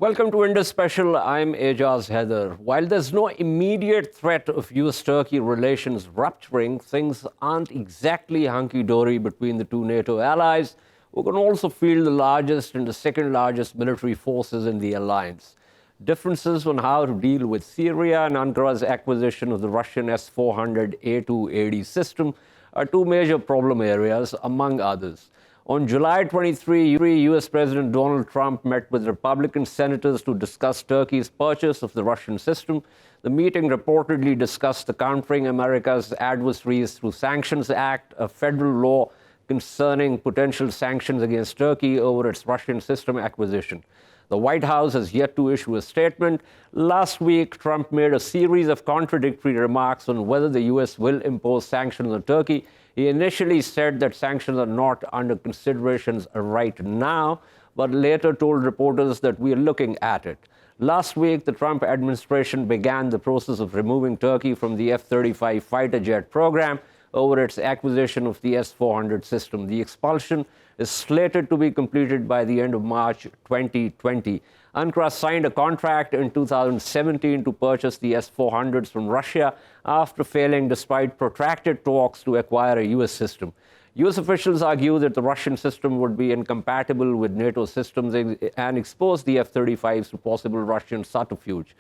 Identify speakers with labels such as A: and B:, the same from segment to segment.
A: Welcome to Indus Special. I'm Ejaz Haider. While there's no immediate threat of US-Turkey relations rupturing, things aren't exactly hunky-dory between the two NATO allies, who can also field the largest and the second largest military forces in the alliance. Differences on how to deal with Syria and Ankara's acquisition of the Russian S-400 A280 system are two major problem areas, among others. On July 23, U.S. President Donald Trump met with Republican senators to discuss Turkey's purchase of the Russian system. The meeting reportedly discussed the Countering America's Adversaries Through Sanctions Act, a federal law concerning potential sanctions against Turkey over its Russian system acquisition. The White House has yet to issue a statement. Last week, Trump made a series of contradictory remarks on whether the U.S. will impose sanctions on Turkey. He initially said that sanctions are not under considerations right now, but later told reporters that we are looking at it. Last week, the Trump administration began the process of removing Turkey from the F-35 fighter jet program over its acquisition of the S-400 system. The expulsion is slated to be completed by the end of March 2020. Ankara signed a contract in 2017 to purchase the S-400s from Russia after failing despite protracted talks to acquire a U.S. system. U.S. officials argue that the Russian system would be incompatible with NATO systems and expose the F-35s to possible Russian subterfuge.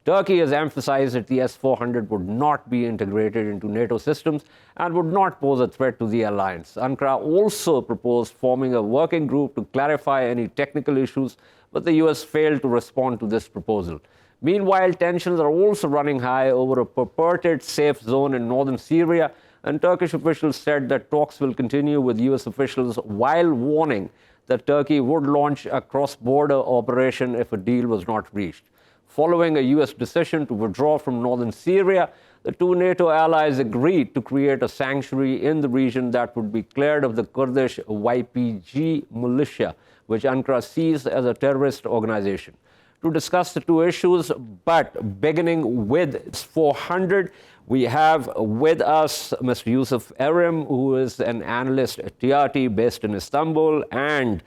A: Turkey has emphasized that the S-400 would not be integrated into NATO systems and would not pose a threat to the alliance. Ankara also proposed forming a working group to clarify any technical issues, but the U.S. failed to respond to this proposal. Meanwhile, tensions are also running high over a purported safe zone in northern Syria, and Turkish officials said that talks will continue with U.S. officials while warning that Turkey would launch a cross-border operation if a deal was not reached. Following a U.S. decision to withdraw from northern Syria, the two NATO allies agreed to create a sanctuary in the region that would be cleared of the Kurdish YPG militia, which Ankara sees as a terrorist organization. To discuss the two issues, but beginning with S-400, we have with us Mr. Yusuf Erim, who is an analyst at TRT based in Istanbul, and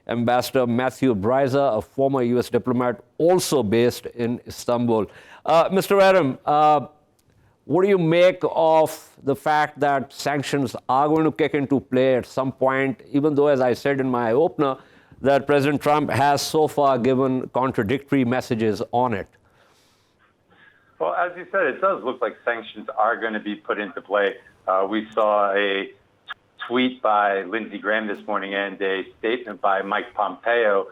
A: Ambassador Matthew Bryza, a former U.S. diplomat, also based in Istanbul. Mr. Erim, what do you make of the fact that sanctions are going to kick into play at some point, even though, as I said in my opener, that President Trump has so far given contradictory messages on it?
B: Well, as you said, it does look like sanctions are going to be put into play. We saw a tweet by Lindsey Graham this morning and a statement by Mike Pompeo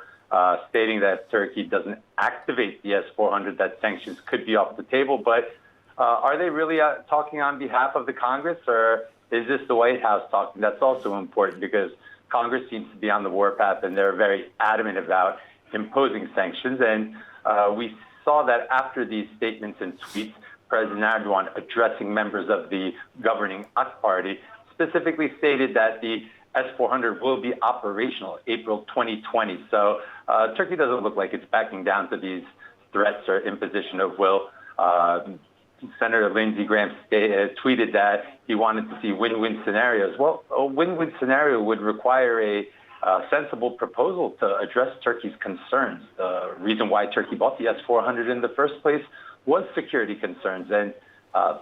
B: stating that Turkey doesn't activate the S-400, that sanctions could be off the table. But are they really talking on behalf of the Congress, or is this the White House talking? That's also important because Congress seems to be on the warpath and they're very adamant about imposing sanctions. And we saw that after these statements and tweets, President Erdogan addressing members of the governing AK Party specifically stated that the S-400 will be operational April 2020. So Turkey doesn't look like it's backing down to these threats or imposition of will. Senator Lindsey Graham tweeted that he wanted to see win-win scenarios. Well, a win-win scenario would require a sensible proposal to address Turkey's concerns. The reason why Turkey bought the S-400 in the first place was security concerns, and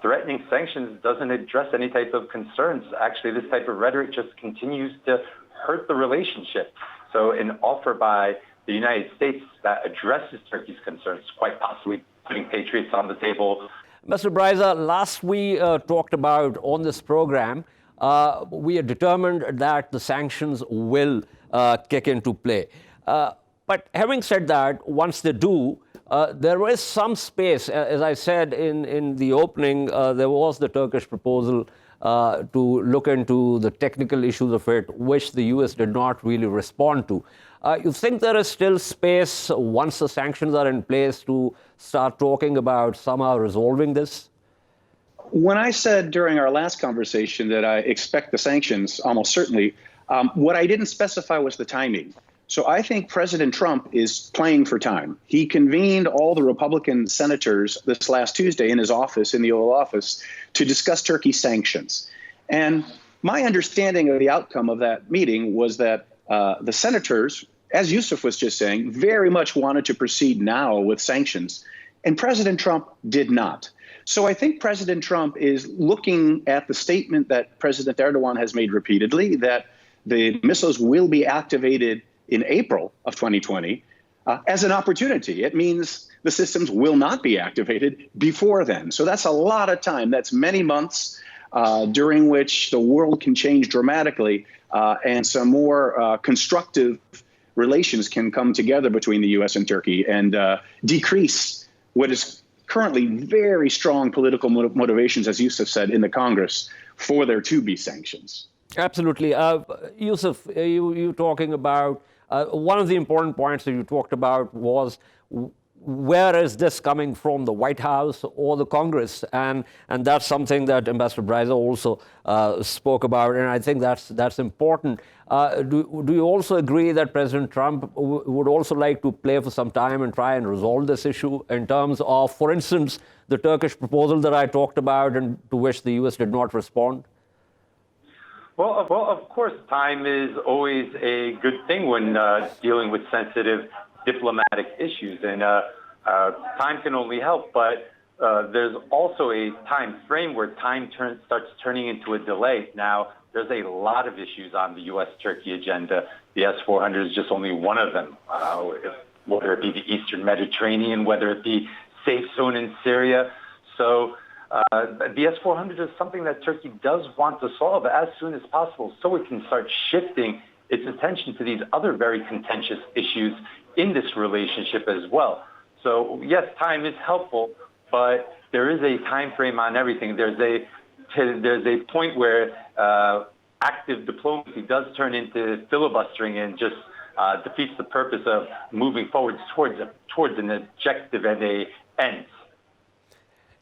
B: threatening sanctions doesn't address any type of concerns. Actually, this type of rhetoric just continues to hurt the relationship. So an offer by the United States that addresses Turkey's concerns, quite possibly putting patriots on the table.
A: Mr. Bryza, last we talked about on this program, we are determined that the sanctions will kick into play. But having said that, once they do, there is some space. As I said in the opening, there was the Turkish proposal to look into the technical issues of it, which the U.S. did not really respond to. You think there is still space, once the sanctions are in place, to start talking about somehow resolving this?
C: When I said during our last conversation that I expect the sanctions, almost certainly, what I didn't specify was the timing. So I think President Trump is playing for time. He convened all the Republican senators this last Tuesday in his office, in the Oval Office, to discuss Turkey's sanctions. And my understanding of the outcome of that meeting was that the senators as Yusuf was just saying, very much wanted to proceed now with sanctions. And President Trump did not. So I think President Trump is looking at the statement that President Erdogan has made repeatedly, that the missiles will be activated in April of 2020, as an opportunity. It means the systems will not be activated before then. So that's a lot of time. That's many months during which the world can change dramatically, and some more constructive relations can come together between the U.S. and Turkey and decrease what is currently very strong political motivations, as Yusuf said, in the Congress for there to be sanctions.
A: Absolutely. Yusuf, you talking about, one of the important points that you talked about was where is this coming from, the White House or the Congress? And that's something that Ambassador Bryza also spoke about, and I think that's important. Do you also agree that President Trump would also like to play for some time and try and resolve this issue in terms of, for instance, the Turkish proposal that I talked about and to which the U.S. did not respond?
B: Well, of course, time is always a good thing when dealing with sensitive diplomatic issues, and time can only help, but there's also a time frame where time starts turning into a delay. Now, there's a lot of issues on the U.S.-Turkey agenda. The S-400 is just only one of them, whether it be the Eastern Mediterranean, whether it be safe zone in Syria. So the S-400 is something that Turkey does want to solve as soon as possible so it can start shifting its attention to these other very contentious issues in this relationship as well. So yes, time is helpful, but there is a time frame on everything. There's a point where active diplomacy does turn into filibustering and just defeats the purpose of moving forward towards an objective and an end.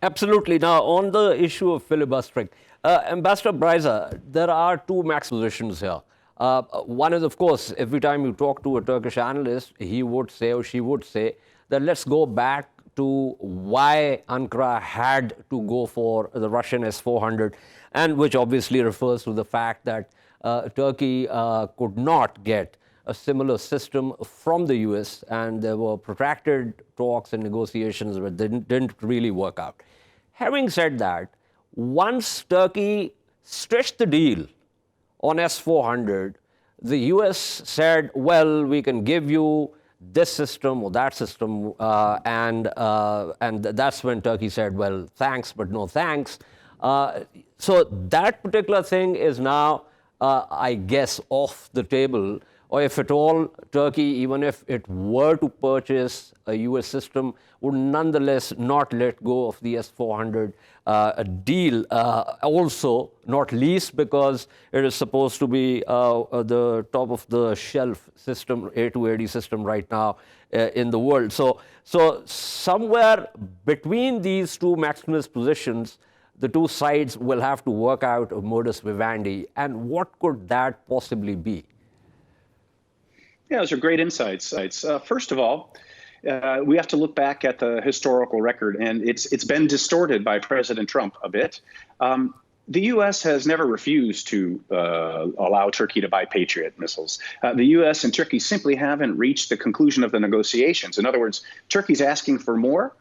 A: Absolutely. Now, on the issue of filibustering, Ambassador Bryza, there are two max positions here. One is, of course, every time you talk to a Turkish analyst, he would say or she would say that let's go back to why Ankara had to go for the Russian S-400, and which obviously refers to the fact that Turkey could not get a similar system from the US, and there were protracted talks and negotiations that didn't really work out. Having said that, once Turkey stretched the deal on S-400, the US said, well, we can give you this system or that system, and that's when Turkey said, well, thanks, but no thanks. So that particular thing is now, I guess, off the table, or if at all, Turkey, even if it were to purchase a US system, would nonetheless not let go of the S-400 deal. Also, not least because it is supposed to be the top of the shelf system, A280 system right now in the world. So somewhere between these two maximalist positions, the two sides will have to work out a modus vivendi. And what could that possibly be?
C: Yeah, those are great insights. First of all, we have to look back at the historical record, and it's been distorted by President Trump a bit. The U.S. has never refused to allow Turkey to buy Patriot missiles. The U.S. and Turkey simply haven't reached the conclusion of the negotiations. In other words, Turkey's asking for more,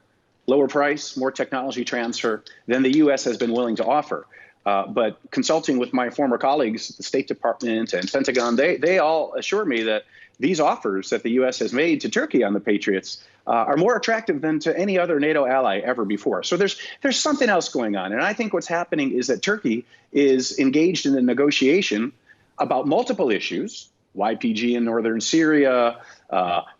C: lower price, more technology transfer than the U.S. has been willing to offer. But consulting with my former colleagues, the State Department and Pentagon, they all assure me that these offers that the U.S. has made to Turkey on the Patriots are more attractive than to any other NATO ally ever before. So there's something else going on. And I think what's happening is that Turkey is engaged in a negotiation about multiple issues, YPG in northern Syria,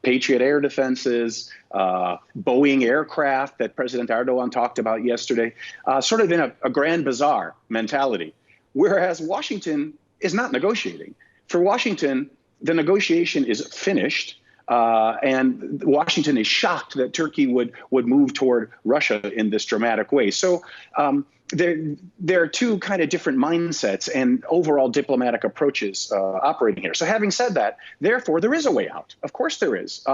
C: Patriot air defenses, Boeing aircraft that President Erdogan talked about yesterday, sort of in a grand bazaar mentality, whereas Washington is not negotiating. For Washington, the negotiation is finished, and Washington is shocked that Turkey would move toward Russia in this dramatic way. So there are two kind of different mindsets and overall diplomatic approaches operating here. So having said that, therefore, there is a way out. Of course there is.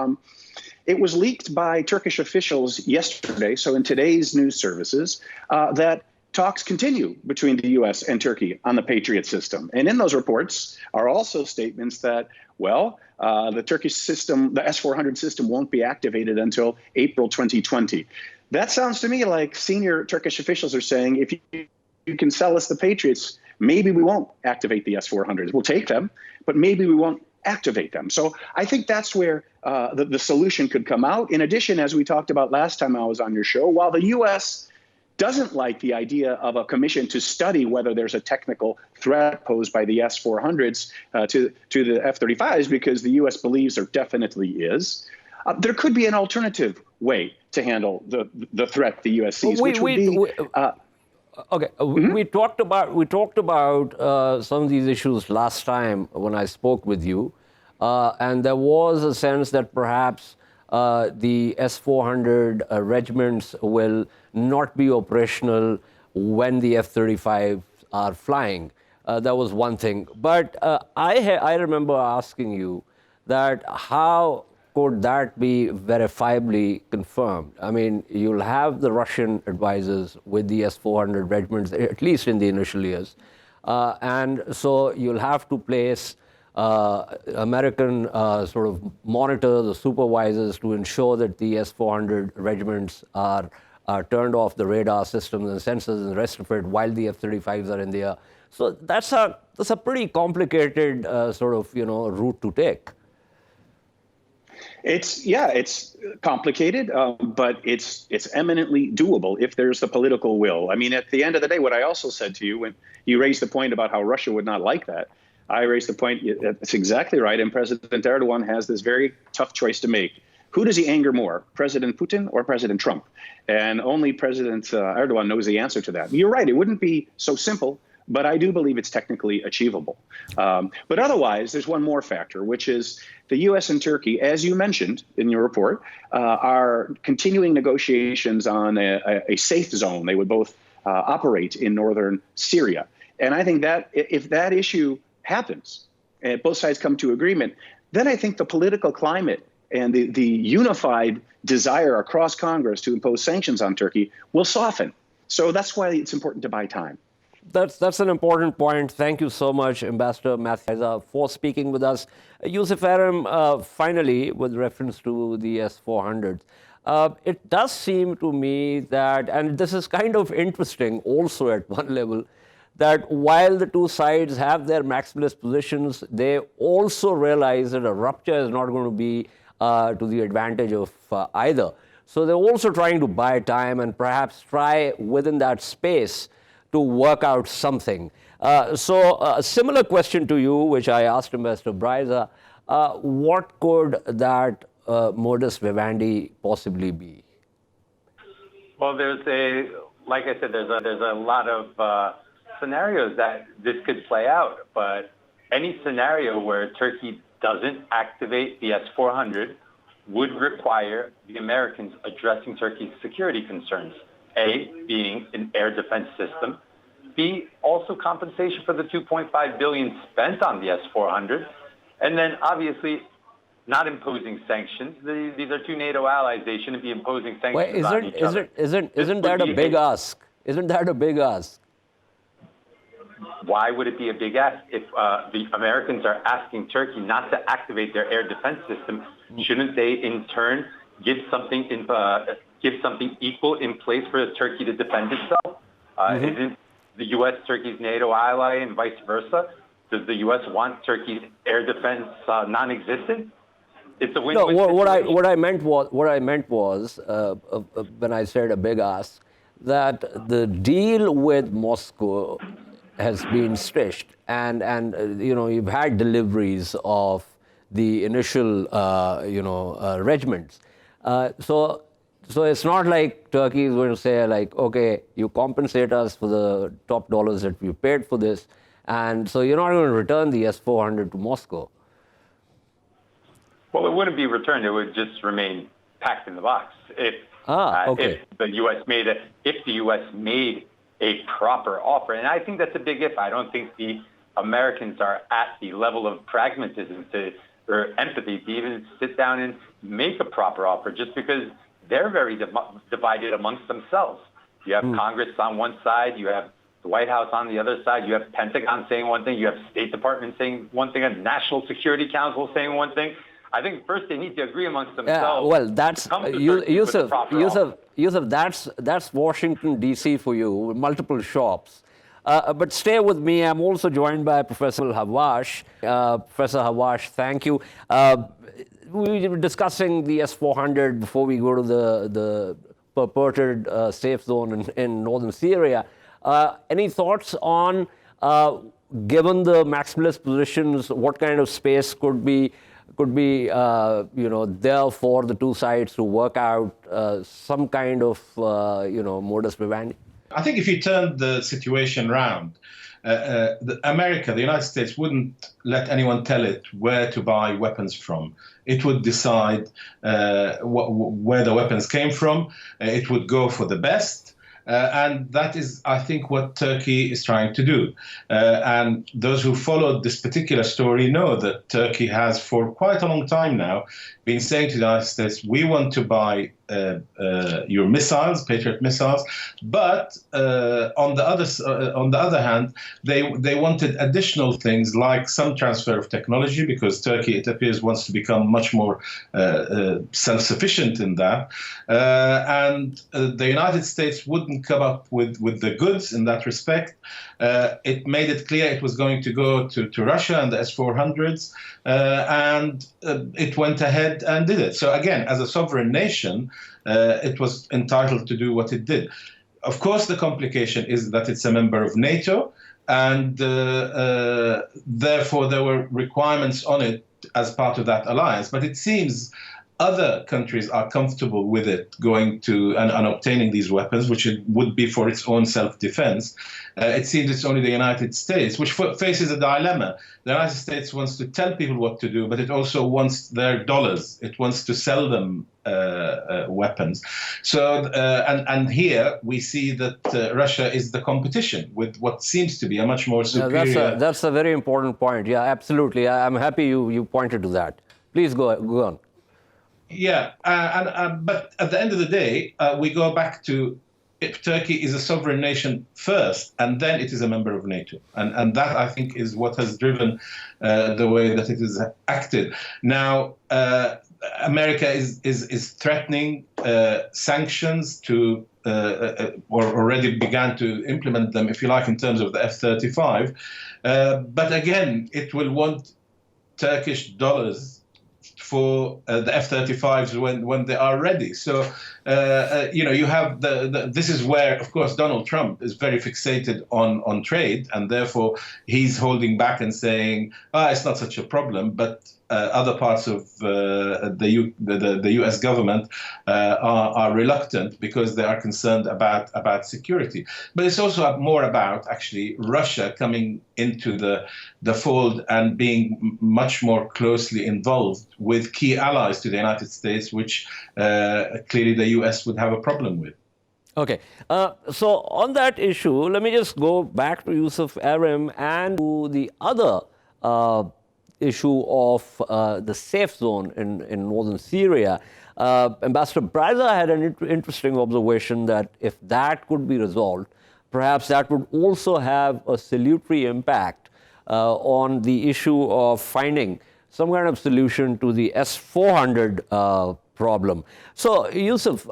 C: It was leaked by Turkish officials yesterday, so in today's news services, that talks continue between the U.S. and Turkey on the Patriot system. And in those reports are also statements that, well, the Turkish system, the S-400 system, won't be activated until April 2020. That sounds to me like senior Turkish officials are saying, if you can sell us the Patriots, maybe we won't activate the S-400s. We'll take them, but maybe we won't activate them. So I think that's where the solution could come out. In addition, as we talked about last time I was on your show, while the U.S. doesn't like the idea of a commission to study whether there's a technical threat posed by the S-400s to the F-35s, because the U.S. believes there definitely is, there could be an alternative way to handle the threat the U.S. sees, which would be...
A: Okay, we talked about some of these issues last time when I spoke with you, and there was a sense that perhaps the S-400 regiments will not be operational when the F-35s are flying. That was one thing. But I remember asking you that how could that be verifiably confirmed? I mean, you'll have the Russian advisors with the S-400 regiments, at least in the initial years. And so you'll have to place American sort of monitors or supervisors to ensure that the S-400 regiments are turned off the radar systems and sensors and the rest of it while the F-35s are in the air. So that's a pretty complicated sort of, route to take.
C: It's complicated, but it's eminently doable if there's the political will. I mean, at the end of the day, what I also said to you when you raised the point about how Russia would not like that, I raised the point, it's exactly right, and President Erdogan has this very tough choice to make. Who does he anger more, President Putin or President Trump? And only President Erdogan knows the answer to that. You're right, it wouldn't be so simple, but I do believe it's technically achievable. But otherwise, there's one more factor, which is the U.S. and Turkey, as you mentioned in your report, are continuing negotiations on a safe zone. They would both operate in northern Syria. And I think that if that issue happens, and both sides come to agreement, then I think the political climate and the unified desire across Congress to impose sanctions on Turkey will soften. So that's why it's important to buy time.
A: That's an important point. Thank you so much, Ambassador Bryza, for speaking with us. Yusuf, Erim, finally, with reference to the S-400s, it does seem to me that, and this is kind of interesting also at one level, that while the two sides have their maximalist positions, they also realize that a rupture is not going to be to the advantage of either. So they're also trying to buy time and perhaps try within that space to work out something. So a similar question to you, which I asked Ambassador Bryza, what could that modus vivendi possibly be?
B: Well, like I said, there's a lot of scenarios that this could play out, but any scenario where Turkey doesn't activate the S-400 would require the Americans addressing Turkey's security concerns. A, being an air defense system. B, also compensation for the $2.5 billion spent on the S-400. And then obviously not imposing sanctions. These are two NATO allies. They shouldn't be imposing sanctions on each other.
A: Isn't that a big ask? Isn't that a big ask?
B: Why would it be a big ask if the Americans are asking Turkey not to activate their air defense system? Shouldn't they in turn give something equal in place for Turkey to defend itself? Isn't the U.S. Turkey's NATO ally and vice versa? Does the U.S. want Turkey's air defense non-existent? It's a win-win.
A: No, what I meant was when I said a big ask, that the deal with Moscow has been stretched, and you've had deliveries of the initial regiments. So it's not like Turkey is going to say like, okay, you compensate us for the top dollars that we paid for this, and so you're not going to return the S-400 to Moscow.
B: Well, it wouldn't be returned; it would just remain packed in the box. If the U.S. made a proper offer. And I think that's a big if. I don't think the Americans are at the level of pragmatism or empathy to even sit down and make a proper offer, just because they're very divided amongst themselves. You have Congress on one side, you have the White House on the other side, you have Pentagon saying one thing, you have State Department saying one thing, and National Security Council saying one thing. I think first they need to agree amongst themselves.
A: Well, that's Yusuf. That's Washington D.C. for you, with multiple shops. But stay with me. I'm also joined by Professor Hawwash. Professor Hawwash, thank you. We were discussing the S-400 before we go to the purported safe zone in northern Syria. Any thoughts on, given the maximalist positions, what kind of space could be there for the two sides to work out some kind of modus vivendi?
D: I think if you turned the situation around, America, the United States, wouldn't let anyone tell it where to buy weapons from. It would decide where the weapons came from. It would go for the best. And that is, I think, what Turkey is trying to do. And those who followed this particular story know that Turkey has, for quite a long time now, been saying to the United States, we want to buy your missiles, Patriot missiles, but on the other hand, they wanted additional things like some transfer of technology, because Turkey, it appears, wants to become much more self-sufficient in that. And the United States wouldn't come up with the goods in that respect. It made it clear it was going to go to Russia and the S-400s, and it went ahead and did it. So again, as a sovereign nation, it was entitled to do what it did. Of course, the complication is that it's a member of NATO, and therefore there were requirements on it as part of that alliance. But it seems other countries are comfortable with it going to and obtaining these weapons, which it would be for its own self-defense. It seems it's only the United States which faces a dilemma. The United States wants to tell people what to do, but it also wants their dollars. It wants to sell them weapons. So, and here we see that Russia is the competition with what seems to be a much more superior...
A: That's a very important point. Yeah, absolutely. I'm happy you pointed to that. Please go on.
D: Yeah, but at the end of the day, we go back to if Turkey is a sovereign nation first, and then it is a member of NATO. And that, I think, is what has driven the way that it is acted. Now, America is threatening sanctions to, or already began to implement them, if you like, in terms of the F-35. But again, it will want Turkish dollars for the F-35s when they are ready. So, you have this is where, of course, Donald Trump is very fixated on trade, and therefore he's holding back and saying, it's not such a problem. But other parts of the U.S. government are reluctant because they are concerned about security. But it's also more about actually Russia coming into the fold and being much more closely involved with key allies to the United States, which clearly the U.S. would have a problem with.
A: Okay, so on that issue, let me just go back to Yusuf, Erim, and to the other issue of the safe zone in northern Syria. Ambassador Bryza had an interesting observation that if that could be resolved, perhaps that would also have a salutary impact on the issue of finding some kind of solution to the S-400 problem. So, Yusuf,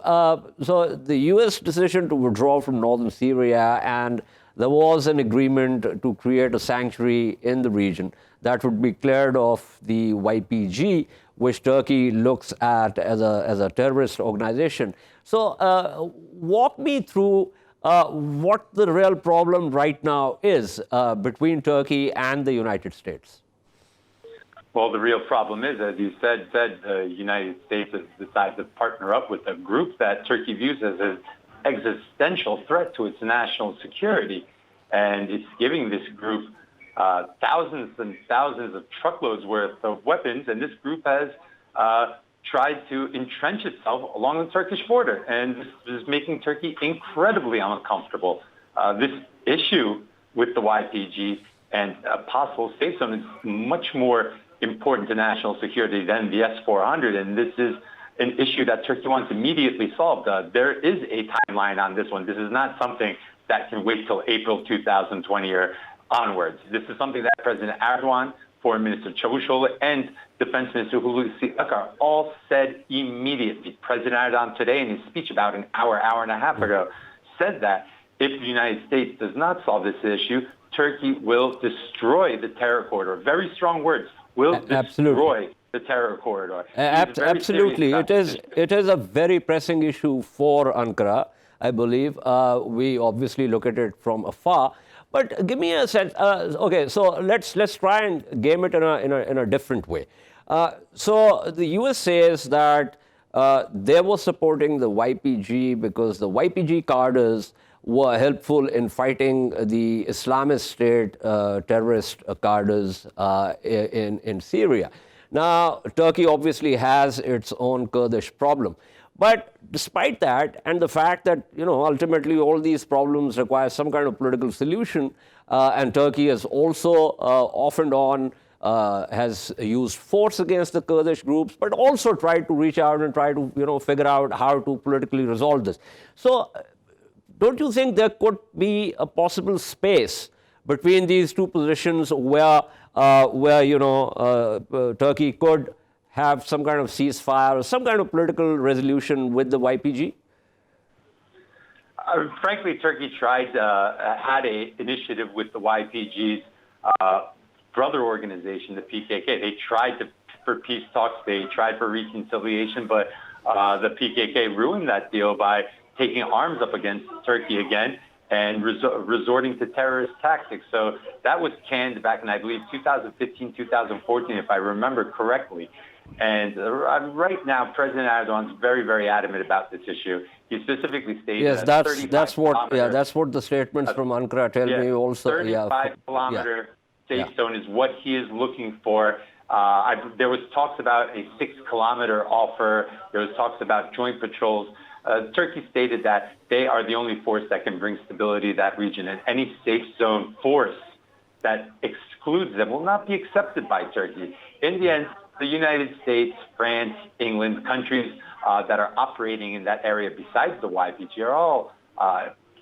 A: so the U.S. decision to withdraw from northern Syria, and there was an agreement to create a sanctuary in the region that would be cleared of the YPG, which Turkey looks at as a terrorist organization. So walk me through what the real problem right now is between Turkey and the United States.
B: Well, the real problem is, as you said, the United States has decided to partner up with a group that Turkey views as an existential threat to its national security. And it's giving this group thousands and thousands of truckloads worth of weapons, and this group has tried to entrench itself along the Turkish border, and this is making Turkey incredibly uncomfortable. This issue with the YPG and a possible safe zone is much more important to national security than the S-400, and this is an issue that Turkey wants immediately solved. There is a timeline on this one. This is not something that can wait till April 2020 or onwards. This is something that President Erdogan, Foreign Minister Çavuşoğlu, and Defense Minister Hulusi Akar all said immediately. President Erdogan today in his speech about an hour and a half ago said that if the United States does not solve this issue, Turkey will destroy the terror corridor. Very strong words. Will destroy the terror corridor.
A: Absolutely. It is a very pressing issue for Ankara, I believe. We obviously look at it from afar. But give me a sense. Okay, so let's try and game it in a different way. So the US says that they were supporting the YPG because the YPG cadres were helpful in fighting the Islamist State terrorist cadres in Syria. Now, Turkey obviously has its own Kurdish problem. But despite that, and the fact that, ultimately all these problems require some kind of political solution, and Turkey has also off and on has used force against the Kurdish groups, but also tried to reach out and try to, figure out how to politically resolve this. So, don't you think there could be a possible space between these two positions where Turkey could have some kind of ceasefire or some kind of political resolution with the YPG?
B: Frankly, Turkey had an initiative with the YPG's brother organization, the PKK. They tried for peace talks. They tried for reconciliation, but the PKK ruined that deal by taking arms up against Turkey again and resorting to terrorist tactics. So that was canned back in, I believe, 2015, 2014, if I remember correctly. And right now, President Erdogan's very, very adamant about this issue. He specifically stated
A: yes, that's what the statements from Ankara tell me also.
B: 35-kilometer safe zone is what he is looking for. There was talks about a 6-kilometer offer. There was talks about joint patrols. Turkey stated that they are the only force that can bring stability to that region, and any safe zone force that excludes them will not be accepted by Turkey. In the end, the United States, France, England, countries that are operating in that area besides the YPG are all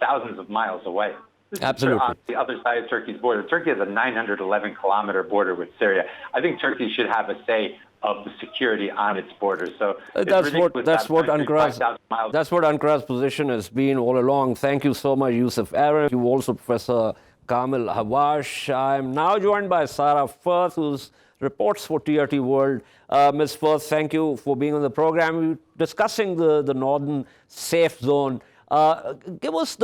B: thousands of miles away.
A: Absolutely.
B: On the other side of Turkey's border. Turkey has a 911-kilometer border with Syria. I think Turkey should have a say of the security on its border. So
A: that's what Ankara's position has been all along. Thank you so much, Yusuf. Erim, you also, Professor Kamel Hawwash. I'm now joined by Sara Firth, who reports for TRT World. Ms. Firth, thank you for being on the program. We're discussing the northern safe zone. Give us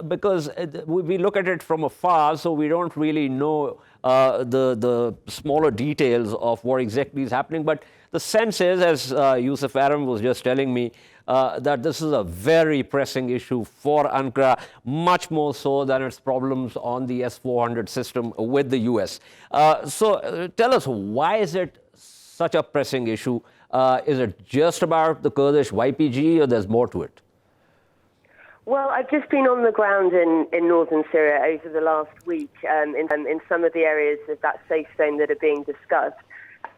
A: because we look at it from afar, so we don't really know the smaller details of what exactly is happening. But the sense is, as Yusuf Erim was just telling me, that this is a very pressing issue for Ankara, much more so than its problems on the S-400 system with the US. So tell us, why is it such a pressing issue? Is it just about the Kurdish YPG, or there's more to it?
E: Well, I've just been on the ground in northern Syria over the last week in some of the areas of that safe zone that are being discussed.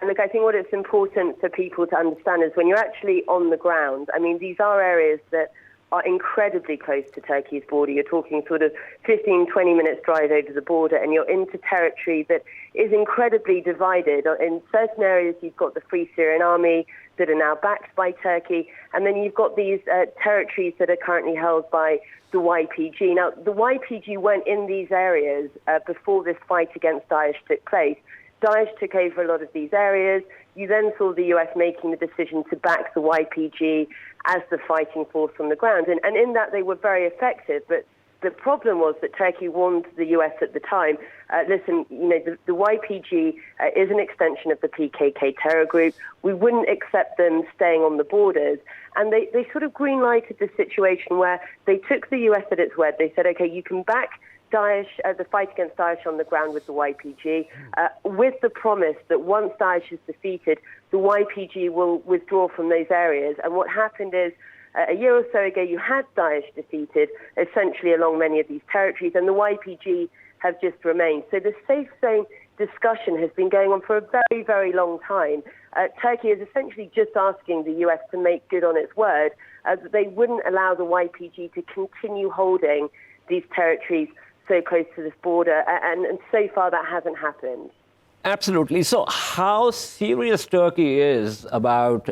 E: And look, I think what it's important for people to understand is when you're actually on the ground, I mean, these are areas that are incredibly close to Turkey's border. You're talking sort of 15, 20 minutes drive over the border, and you're into territory that is incredibly divided. In certain areas, you've got the Free Syrian Army that are now backed by Turkey, and then you've got these territories that are currently held by the YPG. Now, the YPG weren't in these areas before this fight against Daesh took place. Daesh took over a lot of these areas. You then saw the US making the decision to back the YPG as the fighting force on the ground. And in that, they were very effective. But the problem was that Turkey warned the US at the time, listen, the YPG is an extension of the PKK terror group. We wouldn't accept them staying on the borders. And they sort of green-lighted the situation where they took the US at its word. They said, okay, you can back Daesh, the fight against Daesh on the ground with the YPG, with the promise that once Daesh is defeated, the YPG will withdraw from those areas. And what happened is, a year or so ago, you had Daesh defeated, essentially along many of these territories, and the YPG have just remained. So the safe zone discussion has been going on for a very, very long time. Turkey is essentially just asking the US to make good on its word that they wouldn't allow the YPG to continue holding these territories so close to this border, and so far that hasn't happened.
A: Absolutely. So how serious Turkey is about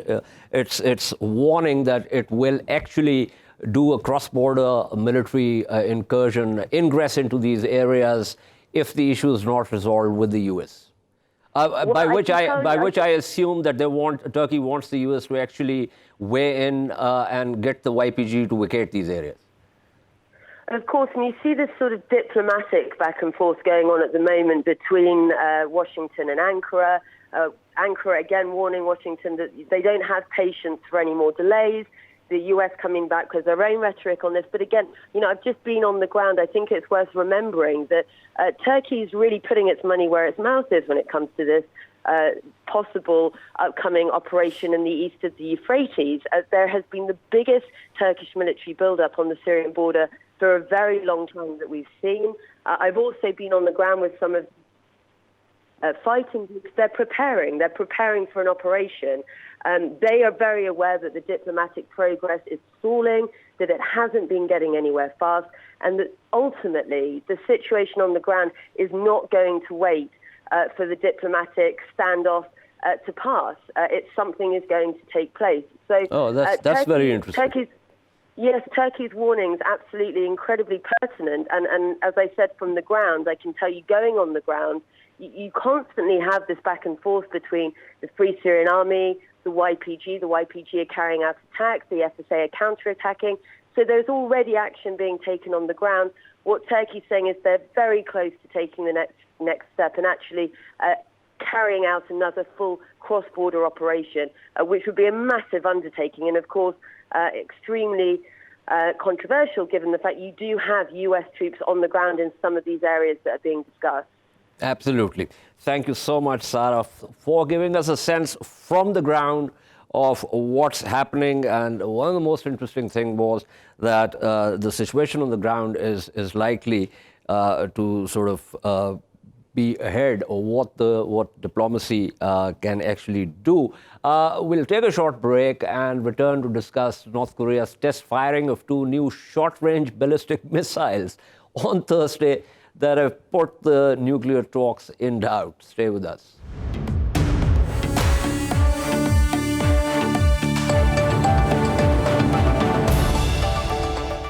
A: its warning that it will actually do a cross-border military incursion, ingress into these areas if the issue is not resolved with the U.S.? By which I assume that Turkey wants the U.S. to actually weigh in and get the YPG to vacate these areas.
E: Of course, and you see this sort of diplomatic back and forth going on at the moment between Washington and Ankara. Ankara, again, warning Washington that they don't have patience for any more delays. The US coming back with their own rhetoric on this. But again, I've just been on the ground. I think it's worth remembering that Turkey is really putting its money where its mouth is when it comes to this possible upcoming operation in the east of the Euphrates. There has been the biggest Turkish military buildup on the Syrian border for a very long time that we've seen. I've also been on the ground with some of fighting groups. They're preparing for an operation. They are very aware that the diplomatic progress is stalling, that it hasn't been getting anywhere fast, and that ultimately the situation on the ground is not going to wait for the diplomatic standoff to pass. It's something is going to take place. So,
A: that's very interesting.
E: Turkey's warnings absolutely incredibly pertinent, and as I said from the ground, I can tell you going on the ground, you constantly have this back and forth between the Free Syrian Army, the YPG. The YPG are carrying out attacks, the FSA are counterattacking. So there's already action being taken on the ground. What Turkey's saying is they're very close to taking the next step and actually carrying out another full cross-border operation, which would be a massive undertaking and, of course, extremely controversial given the fact you do have US troops on the ground in some of these areas that are being discussed.
A: Absolutely. Thank you so much, Sara, for giving us a sense from the ground of what's happening. And one of the most interesting things was that the situation on the ground is likely to sort of be ahead of what diplomacy can actually do. We'll take a short break and return to discuss North Korea's test firing of 2 new short-range ballistic missiles on Thursday that have put the nuclear talks in doubt. Stay with us.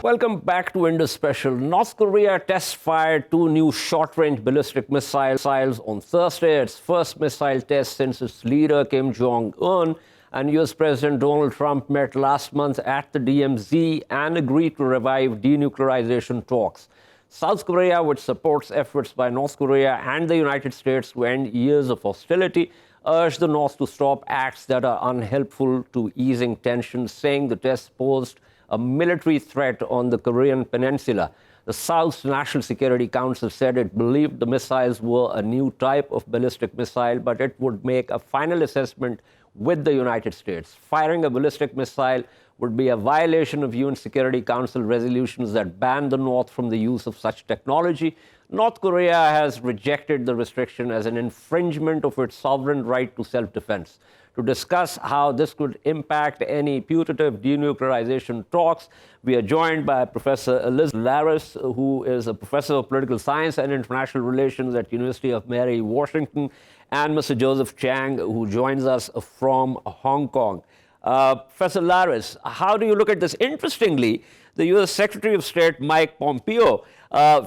A: Welcome back to Indus Special. North Korea test-fired 2 new short-range ballistic missiles on Thursday. Its first missile test since its leader, Kim Jong-un, and US President Donald Trump met last month at the DMZ and agreed to revive denuclearization talks. South Korea, which supports efforts by North Korea and the United States to end years of hostility, urged the North to stop acts that are unhelpful to easing tensions, saying the test posed a military threat on the Korean peninsula. The South's National Security Council said it believed the missiles were a new type of ballistic missile, but it would make a final assessment with the United States. Firing a ballistic missile would be a violation of UN Security Council resolutions that ban the North from the use of such technology. North Korea has rejected the restriction as an infringement of its sovereign right to self-defense. To discuss how this could impact any putative denuclearization talks, we are joined by Professor Larus, who is a professor of political science and international relations at University of Mary, Washington, and Mr. Joseph Chang, who joins us from Hong Kong. Professor Larus, how do you look at this? Interestingly, the U.S. Secretary of State Mike Pompeo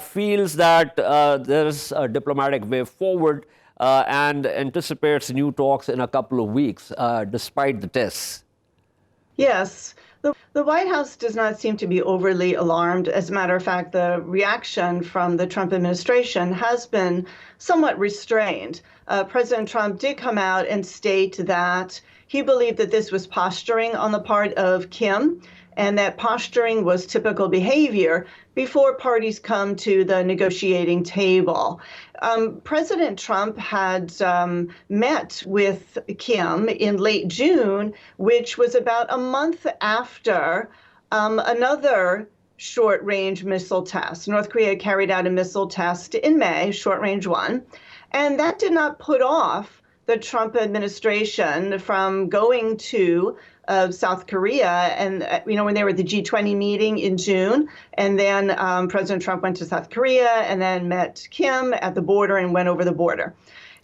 A: feels that there is a diplomatic way forward and anticipates new talks in a couple of weeks, despite the tests.
F: Yes. The White House does not seem to be overly alarmed. As a matter of fact, the reaction from the Trump administration has been somewhat restrained. President Trump did come out and state that he believed that this was posturing on the part of Kim, and that posturing was typical behavior before parties come to the negotiating table. President Trump had met with Kim in late June, which was about a month after another short-range missile test. North Korea carried out a missile test in May, short-range one, And that did not put off the Trump administration from going to South Korea, and when they were at the G20 meeting in June, and then President Trump went to South Korea and then met Kim at the border and went over the border.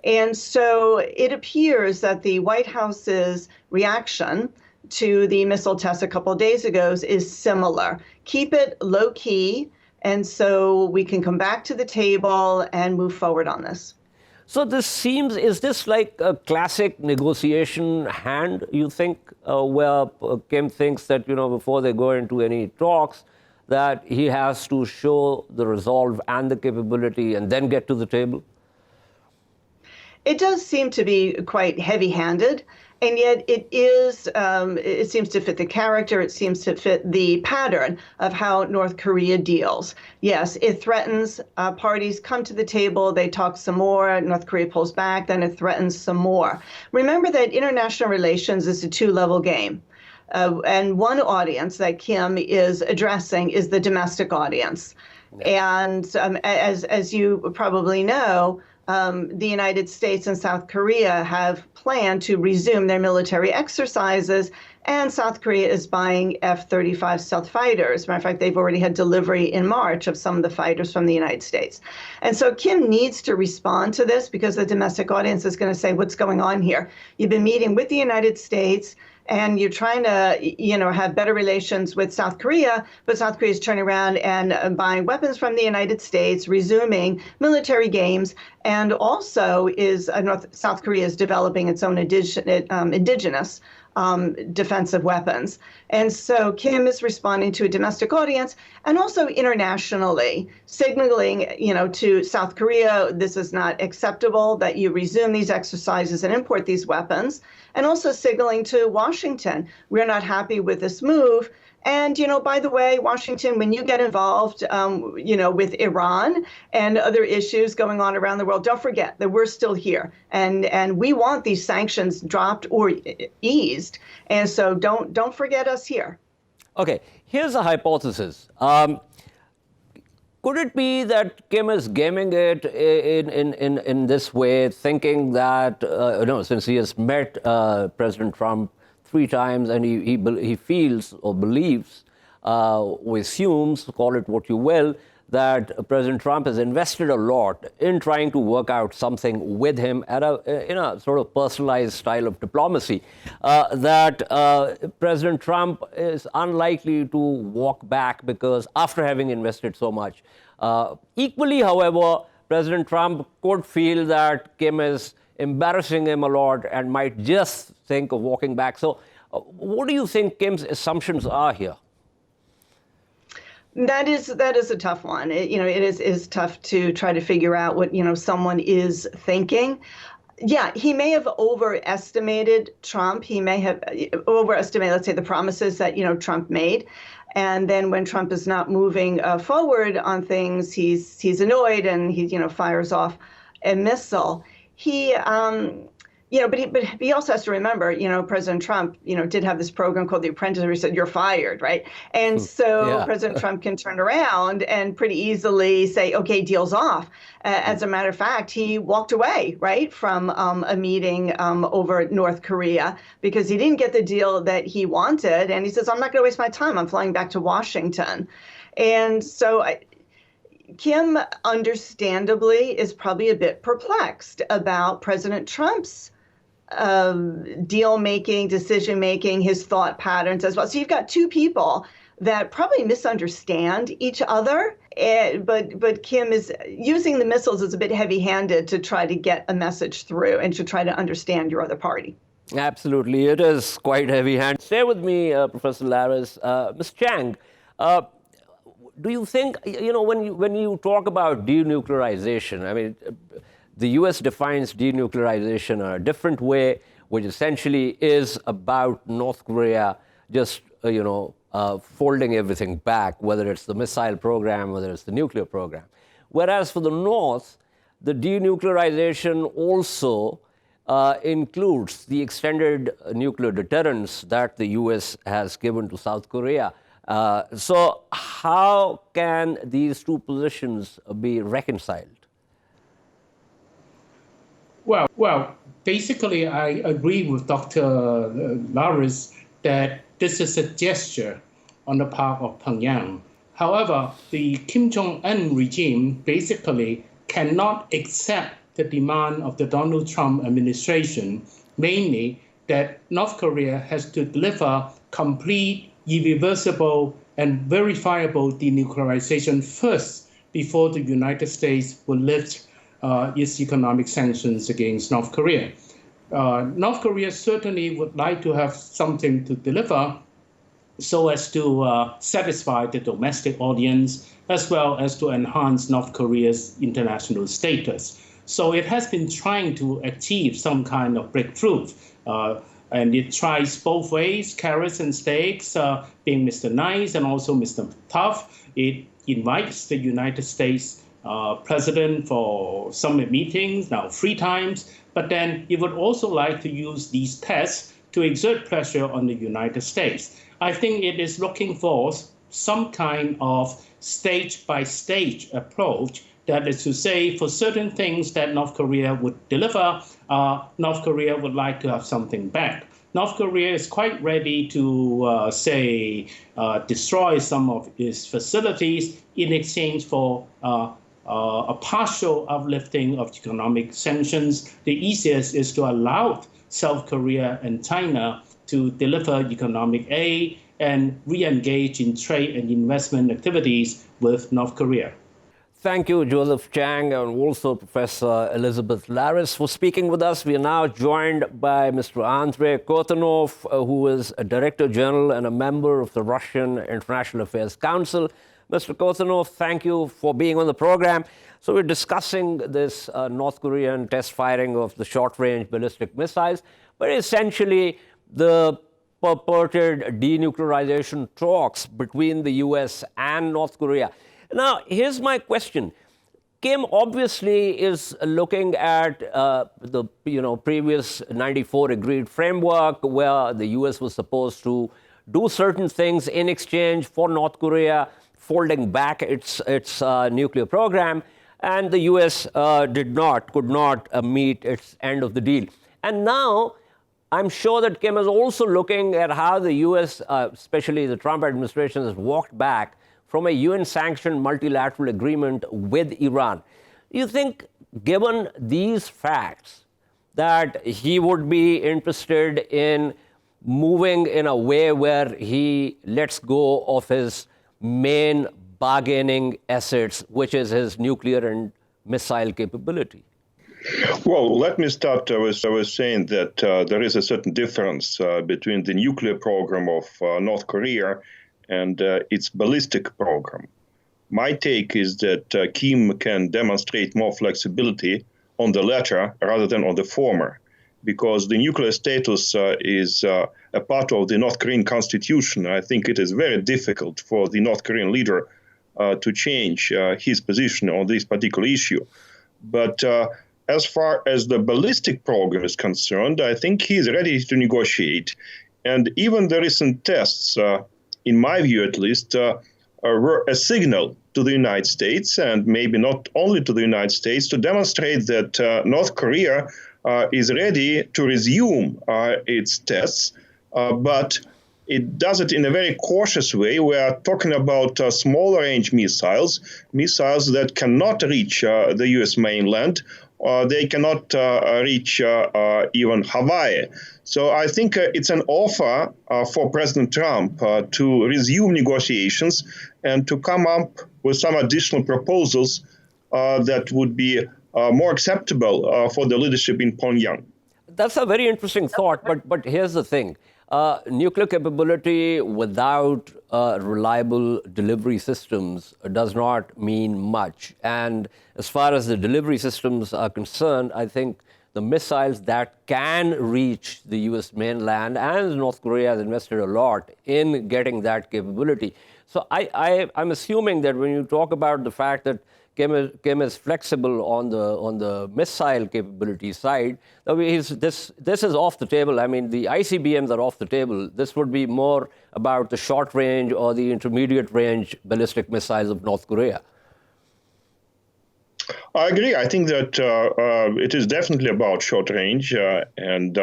F: And so it appears that the White House's reaction to the missile test a couple of days ago is similar. Keep it low key, and so we can come back to the table and move forward on this.
A: So is this like a classic negotiation hand, you think, where Kim thinks that, before they go into any talks, that he has to show the resolve and the capability and then get to the table?
F: It does seem to be quite heavy-handed, and yet it seems to fit the character, it seems to fit the pattern of how North Korea deals. Yes, it threatens, parties come to the table, they talk some more, North Korea pulls back, then it threatens some more. Remember that international relations is a two-level game. And one audience that Kim is addressing is the domestic audience. Yeah. And as you probably know, the United States and South Korea have planned to resume their military exercises, and South Korea is buying F-35 stealth fighters. As a matter of fact, they've already had delivery in March of some of the fighters from the United States. And so Kim needs to respond to this because the domestic audience is going to say, what's going on here? You've been meeting with the United States, and you're trying to, have better relations with South Korea, but South Korea is turning around and buying weapons from the United States, resuming military games, and also South Korea is developing its own indigenous defensive weapons. And so Kim is responding to a domestic audience and also internationally signaling, to South Korea, this is not acceptable that you resume these exercises and import these weapons, and also signaling to Washington, we're not happy with this move. And, by the way, Washington, when you get involved, with Iran and other issues going on around the world, don't forget that we're still here. And we want these sanctions dropped or eased. And so don't forget us here.
A: Okay, here's a hypothesis. Could it be that Kim is gaming it in this way, thinking that, since he has met President Trump 3 times, and he feels or believes or assumes, call it what you will, that President Trump has invested a lot in trying to work out something with him in a sort of personalized style of diplomacy, that President Trump is unlikely to walk back because after having invested so much. Equally, however, President Trump could feel that Kim is embarrassing him a lot and might just think of walking back. So what do you think Kim's assumptions are here?
F: That is a tough one. It is tough to try to figure out what, someone is thinking. Yeah, he may have overestimated Trump. He may have overestimated, let's say, the promises that, Trump made. And then when Trump is not moving forward on things, he's annoyed and he, fires off a missile. But he also has to remember, President Trump, did have this program called The Apprentice where he said, you're fired, right? And so President Trump can turn around and pretty easily say, okay, deal's off. As a matter of fact, he walked away, right, from a meeting over North Korea because he didn't get the deal that he wanted. And he says, I'm not going to waste my time. I'm flying back to Washington. And so Kim, understandably, is probably a bit perplexed about President Trump's deal-making, decision-making, his thought patterns as well. So you've got 2 people that probably misunderstand each other, but Kim is using the missiles as a bit heavy-handed to try to get a message through and to try to understand your other party.
A: Absolutely. It is quite heavy-handed. Stay with me, Professor Larus. Ms. Chang, do you think, when you talk about denuclearization, I mean, the U.S. defines denuclearization in a different way, which essentially is about North Korea just, folding everything back, whether it's the missile program, whether it's the nuclear program. Whereas for the North, the denuclearization also includes the extended nuclear deterrence that the U.S. has given to South Korea. So how can these 2 positions be reconciled?
G: Well, basically, I agree with Dr. Larus that this is a gesture on the part of Pyongyang. However, the Kim Jong-un regime basically cannot accept the demand of the Donald Trump administration, mainly that North Korea has to deliver complete, irreversible, and verifiable denuclearization first before the United States will lift its economic sanctions against North Korea. North Korea certainly would like to have something to deliver so as to satisfy the domestic audience, as well as to enhance North Korea's international status. So it has been trying to achieve some kind of breakthrough. And it tries both ways, carrots and sticks, being Mr. Nice and also Mr. Tough. It invites the United States president for summit meetings, now 3 times. But then it would also like to use these tests to exert pressure on the United States. I think it is looking for some kind of stage-by-stage approach. That is to say, for certain things that North Korea would deliver, North Korea would like to have something back. North Korea is quite ready to, destroy some of its facilities in exchange for a partial uplifting of economic sanctions. The easiest is to allow South Korea and China to deliver economic aid and re-engage in trade and investment activities with North Korea.
A: Thank you, Joseph Chang, and also Professor Elizabeth Larus, for speaking with us. We are now joined by Mr. Andrey Kortunov, who is a Director General and a member of the Russian International Affairs Council. Mr. Kortunov, thank you for being on the program. So we're discussing this North Korean test firing of the short-range ballistic missiles, but essentially the purported denuclearization talks between the U.S. and North Korea. Now, here's my question. Kim obviously is looking at the previous 94 agreed framework where the U.S. was supposed to do certain things in exchange for North Korea folding back its nuclear program, and the U.S. could not meet its end of the deal. And now, I'm sure that Kim is also looking at how the U.S., especially the Trump administration, has walked back from a UN-sanctioned multilateral agreement with Iran. Do you think, given these facts, that he would be interested in moving in a way where he lets go of his main bargaining assets, which is his nuclear and missile capability?
H: Well, let me start with saying that there is a certain difference between the nuclear program of North Korea and its ballistic program. My take is that Kim can demonstrate more flexibility on the latter rather than on the former, because the nuclear status is a part of the North Korean constitution. I think it is very difficult for the North Korean leader to change his position on this particular issue. But as far as the ballistic program is concerned, I think he is ready to negotiate. And even the recent tests, in my view at least, were a signal to the United States, and maybe not only to the United States, to demonstrate that North Korea is ready to resume its tests, but it does it in a very cautious way. We are talking about smaller range missiles that cannot reach the U.S. mainland. They cannot reach even Hawaii. So I think it's an offer for President Trump to resume negotiations and to come up with some additional proposals that would be more acceptable for the leadership in Pyongyang.
A: That's a very interesting thought, but here's the thing. Nuclear capability without reliable delivery systems does not mean much. And as far as the delivery systems are concerned, I think the missiles that can reach the U.S. mainland, and North Korea has invested a lot in getting that capability. So I'm assuming that when you talk about the fact that Kim is flexible on the missile capability side, this is off the table. I mean, the ICBMs are off the table. This would be more about the short range or the intermediate range ballistic missiles of North Korea.
H: I agree. I think that it is definitely about short range and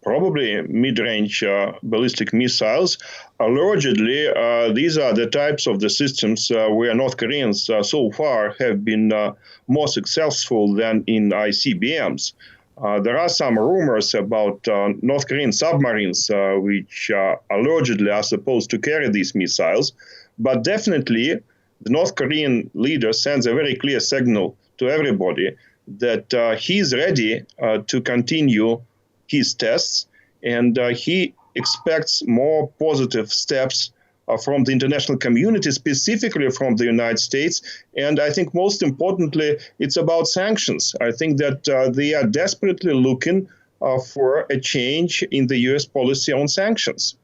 H: probably mid-range ballistic missiles. Allegedly, these are the types of the systems where North Koreans so far have been more successful than in ICBMs. There are some rumors about North Korean submarines, which allegedly are supposed to carry these missiles. But definitely, the North Korean leader sends a very clear signal to everybody that he is ready to continue his tests, and he expects more positive steps from the international community, specifically from the United States. And I think most importantly, it's about sanctions. I think that they are desperately looking for a change in the US policy on sanctions.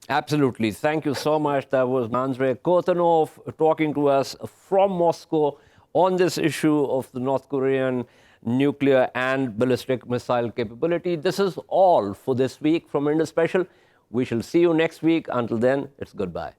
A: Absolutely. Thank you so much. That was Andrey Kortunov talking to us from Moscow on this issue of the North Korean nuclear and ballistic missile capability. This is all for this week from Indus Special. We shall see you next week. Until then, it's goodbye.